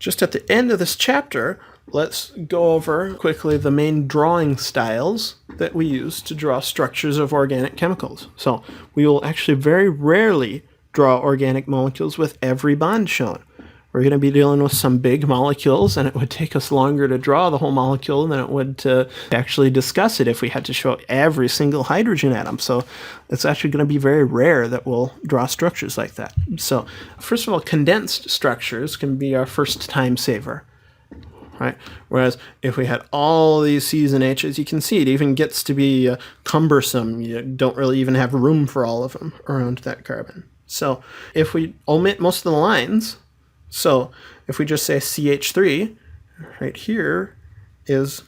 just at the end of this chapter, let's go over quickly the main drawing styles that we use to draw structures of organic chemicals. So we will actually very rarely draw organic molecules with every bond shown. We're going to be dealing with some big molecules, and it would take us longer to draw the whole molecule than it would to actually discuss it if we had to show every single hydrogen atom. So it's actually going to be very rare that we'll draw structures like that. So first of all, condensed structures can be our first time saver. Right? Whereas if we had all these C's and H's, you can see it even gets to be cumbersome. You don't really even have room for all of them around that carbon. So if we omit most of the lines, so if we just say CH3, right here is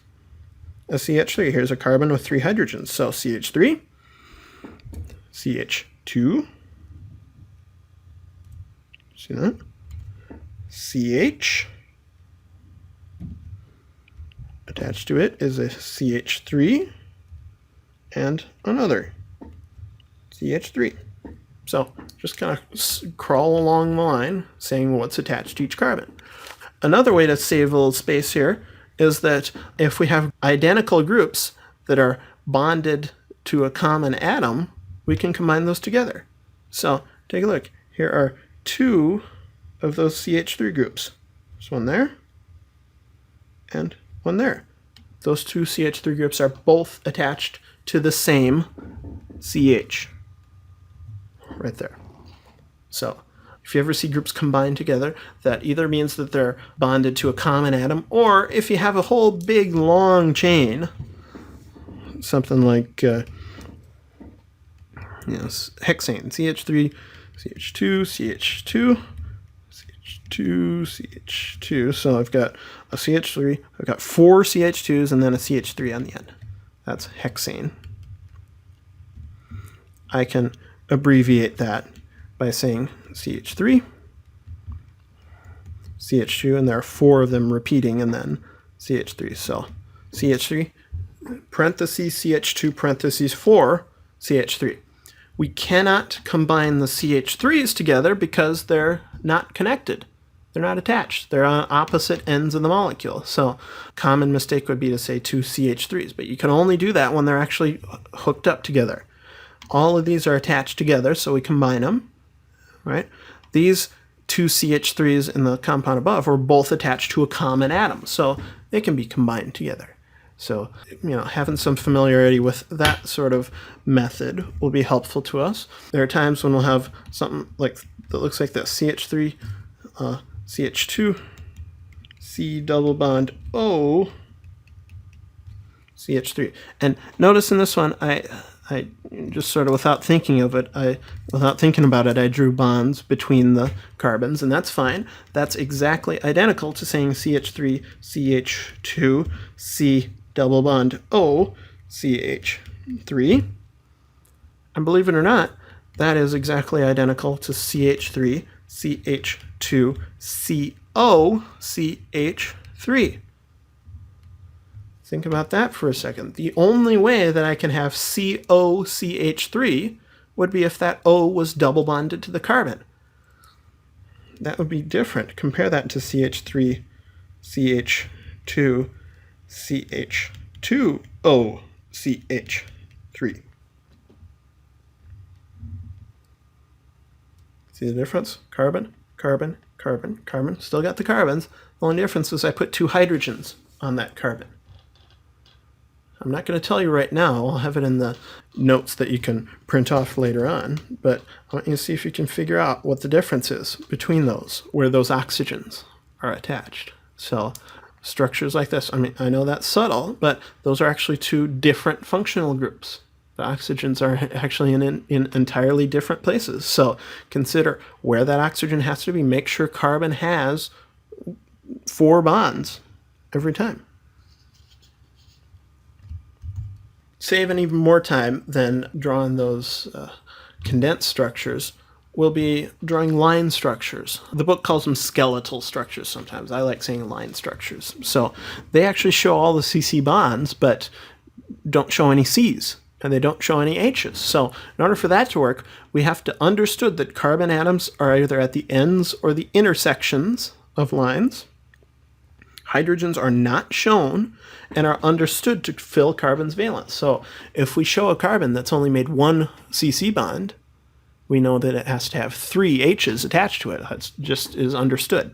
a CH3. Here's a carbon with 3 hydrogens. So CH3, CH2, see that? CH, attached to it is a CH3 and another CH3. So just kind of crawl along the line saying what's attached to each carbon. Another way to save a little space here is that if we have identical groups that are bonded to a common atom, we can combine those together. So take a look. Here are 2 of those CH3 groups. There's one there and one there. Those 2 CH3 groups are both attached to the same CH. Right there. So if you ever see groups combined together, that either means that they're bonded to a common atom, or if you have a whole big long chain, something like hexane, CH3, CH2, CH2, CH2, CH2. So I've got a CH3, I've got 4 CH2s and then a CH3 on the end. That's hexane. I can abbreviate that by saying CH3, CH2, and there are 4 of them repeating, and then CH3. So CH3, parentheses, CH2, parentheses, 4, CH3. We cannot combine the CH3s together because they're not connected. They're not attached. They're on opposite ends of the molecule. So a common mistake would be to say 2 CH3s, but you can only do that when they're actually hooked up together. All of these are attached together, so we combine them, right? These 2 CH3s in the compound above are both attached to a common atom, so they can be combined together. So, having some familiarity with that sort of method will be helpful to us. There are times when we'll have something like that looks like this: CH3, CH2, C double bond O, CH3. And notice in this one, I just sort of without thinking about it, I drew bonds between the carbons, and that's fine. That's exactly identical to saying CH3, CH2, C double bond O, CH3. And believe it or not, that is exactly identical to CH3, CH2, CO, CH3. Think about that for a second. The only way that I can have COCH3 would be if that O was double bonded to the carbon. That would be different. Compare that to CH3, CH2, CH2O, CH3. See the difference? Carbon, carbon, carbon, carbon. Still got the carbons. The only difference is I put 2 hydrogens on that carbon. I'm not going to tell you right now. I'll have it in the notes that you can print off later on. But I want you to see if you can figure out what the difference is between those, where those oxygens are attached. So structures like this, I know that's subtle, but those are actually 2 different functional groups. The oxygens are actually in entirely different places. So consider where that oxygen has to be. Make sure carbon has 4 bonds every time. Saving even more time than drawing those condensed structures will be drawing line structures. The book calls them skeletal structures sometimes. I like saying line structures. So they actually show all the CC bonds, but don't show any Cs, and they don't show any H's. So in order for that to work, we have to understood that carbon atoms are either at the ends or the intersections of lines. hydrogens are not shown and are understood to fill carbon's valence. So if we show a carbon that's only made one CC bond, we know that it has to have 3 H's attached to it. That just is understood.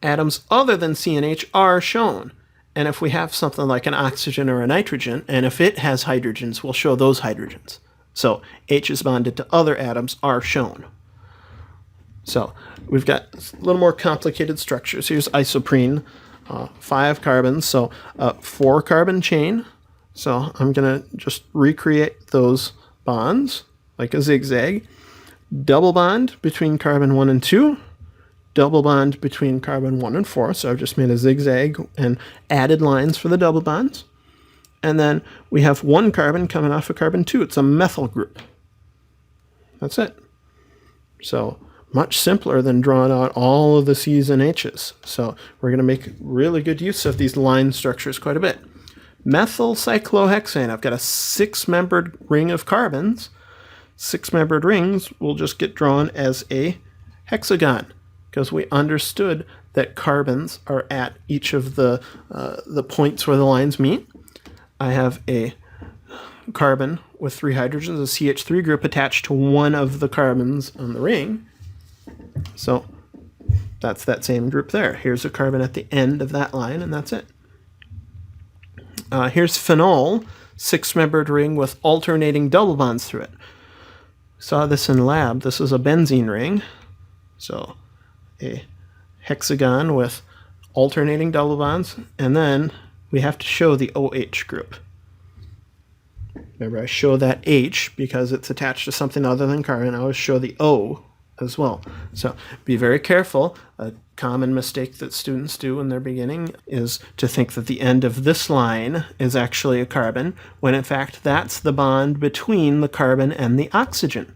Atoms other than C and H are shown. And if we have something like an oxygen or a nitrogen, and if it has hydrogens, we'll show those hydrogens. So H's bonded to other atoms are shown. So we've got a little more complicated structures. Here's isoprene, 5 carbons, so 4 carbon chain. So I'm going to just recreate those bonds like a zigzag. Double bond between carbon 1 and 2. Double bond between carbon 1 and 4. So I've just made a zigzag and added lines for the double bonds. And then we have 1 carbon coming off of carbon 2. It's a methyl group. That's it. So much simpler than drawing out all of the C's and H's. So we're going to make really good use of these line structures quite a bit. Methyl cyclohexane. I've got a 6-membered ring of carbons. 6-membered rings will just get drawn as a hexagon because we understood that carbons are at each of the points where the lines meet. I have a carbon with 3 hydrogens, a CH3 group attached to one of the carbons on the ring. So that's that same group there. Here's a carbon at the end of that line, and that's it. Here's phenol, 6-membered ring with alternating double bonds through it. Saw this in lab. This is a benzene ring. So a hexagon with alternating double bonds, and then we have to show the OH group. Remember, I show that H because it's attached to something other than carbon. I always show the O as well. So be very careful. A common mistake that students do when they're beginning is to think that the end of this line is actually a carbon, when in fact that's the bond between the carbon and the oxygen.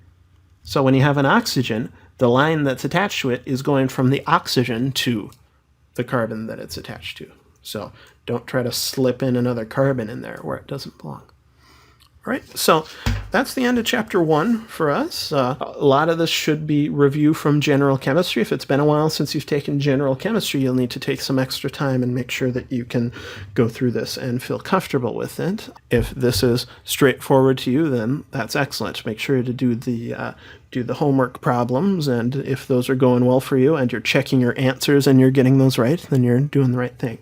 So when you have an oxygen, the line that's attached to it is going from the oxygen to the carbon that it's attached to. So don't try to slip in another carbon in there where it doesn't belong. All right, so that's the end of chapter 1 for us. A lot of this should be review from general chemistry. If it's been a while since you've taken general chemistry, you'll need to take some extra time and make sure that you can go through this and feel comfortable with it. If this is straightforward to you, then that's excellent. Make sure to do the homework problems, and if those are going well for you and you're checking your answers and you're getting those right, then you're doing the right thing.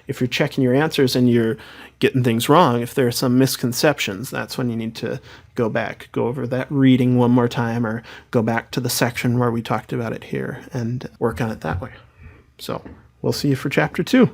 If you're checking your answers and you're getting things wrong, if there are some misconceptions, that's when you need to go back, go over that reading one more time, or go back to the section where we talked about it here and work on it that way. So we'll see you for chapter 2.